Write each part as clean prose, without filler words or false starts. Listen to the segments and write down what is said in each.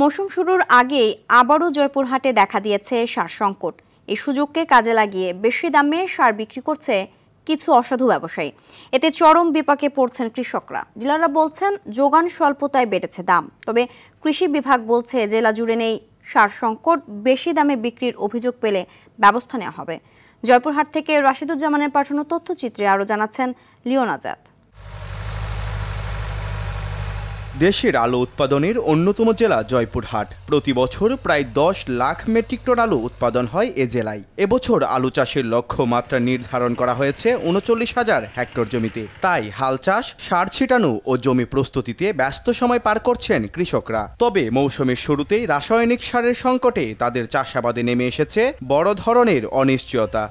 মৌসুম শুরুর আগেই আবারও জয়পুরহাটে দেখা দিয়েছে সার সংকট। এই সুযোগকে কাজে লাগিয়ে বেশি দামে সার বিক্রি করছে কিছু অসাধু ব্যবসায়ী। এতে চরম বিপাকে পড়ছেন কৃষকরা। ডিলাররা বলছেন যোগান স্বল্পতায় বেড়েছে দাম। তবে কৃষি বিভাগ বলছে জেলা জুড়ে নেই সার সংকট, বেশি দামে বিক্রির অভিযোগ পেলে ব্যবস্থা নেওয়া হবে। জয়পুরহাট থেকে রাশিদুজ্জামানের পাঠানো তথ্যচিত্রে আরও জানাচ্ছেন লিওন আজাদ। দেশের আলু উৎপাদনের অন্যতম জেলা জয়পুরহাট। প্রতি বছর প্রায় 10 লাখ মেট্রিক টন আলু উৎপাদন হয় এ জেলায়। এবছর আলু চাষের লক্ষ্যমাত্রা নির্ধারণ করা হয়েছে 39,000 হেক্টর জমিতে। তাই হাল চাষ, সার ছিটানো ও জমি প্রস্তুতিতে ব্যস্ত সময় পার করছেন কৃষকরা। তবে মৌসুমের শুরুতেই রাসায়নিক সারের সংকটে তাদের চাষাবাদে নেমে এসেছে বড় ধরনের অনিশ্চয়তা।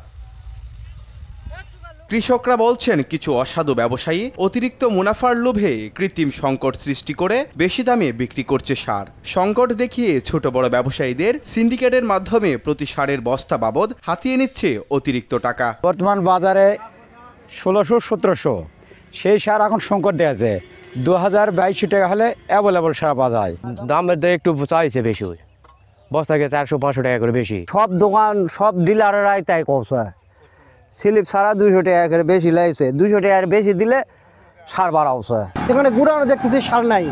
কৃষকরা বলছেন কিছু অসাধু ব্যবসায়ী অতিরিক্ত মুনাফার লোভে কৃত্রিম সংকট সৃষ্টি করে বেশি দামে বিক্রি করছে সার। সংকট দেখিয়ে ছোট বড় ব্যবসায়ীদের সিন্ডিকেটের মাধ্যমে প্রতি সারের বস্তা বাবদ হাতিয়ে নিচ্ছে অতিরিক্ত টাকা। বর্তমান বাজারে 1600-1700 সেই সার এখন সংকট দেওয়া 2022 টাকা হলে অ্যাভেলেবল সার পাওয়া যায়। দামের তো একটু চাইছে বেশি, বস্তাকে 400-500 টাকা করে বেশি। সব দোকান সব ডিলাররাই তাই করছে। স্লিপ সারা 200 টাকা করে বেশি লাগছে, 200 টাকা বেশি দিলে সার বাড়াচ্ছে। এখানে গুড়ানো দেখতেছি সার নাই,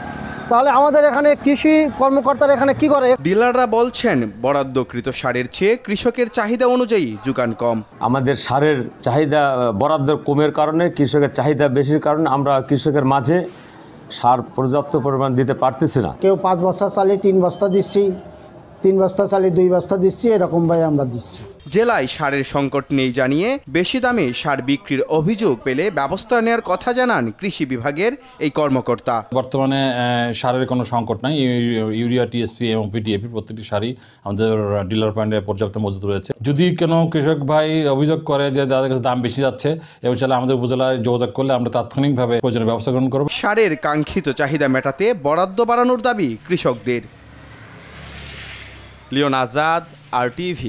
তাহলে আমাদের এখানে কৃষি কর্মকর্তারা এখানে কি করে? ডিলাররা বলছেন বরাদ্দকৃত সারের চেয়ে কৃষকের চাহিদা অনুযায়ী যোগান কম। আমাদের সারের চাহিদা বরাদ্দ কমের কারণে, কৃষকের চাহিদা বেশির কারণে আমরা কৃষকের মাঝে সার পর্যাপ্ত পরিমাণ দিতে পারতেছি না। কেউ 5 বস্তা চালে 3 বস্তা দিচ্ছি, 3 বস্তা চালে 2 বস্তা দিচ্ছি, এরকম ভাই আমরা দিচ্ছি। জেলায় সারের সংকট নেই জানিয়ে বেশি দামে সার বিক্রির অভিযোগ পেলে ব্যবস্থা নেওয়ার কথা জানান কৃষি বিভাগের এই কর্মকর্তা। বর্তমানে সারের কোনো সংকট নাই। ইউরিয়া, টিএসপি এবং পিটিএপি প্রত্যেকটি সারই আমাদের ডিলার পয়েন্টে পর্যাপ্ত মজুত রয়েছে। যদি কোনো কৃষক ভাই অভিযোগ করে যে তাদের কাছে দাম বেশি যাচ্ছে, এবং চাইলে আমাদের উপজেলায় যোগাযোগ করলে আমরা তাৎক্ষণিকভাবে প্রয়োজনীয় ব্যবস্থা গ্রহণ করব। সারের কাঙ্ক্ষিত চাহিদা মেটাতে বরাদ্দ বাড়ানোর দাবি কৃষকদের। লিওন আজাদ, RTV।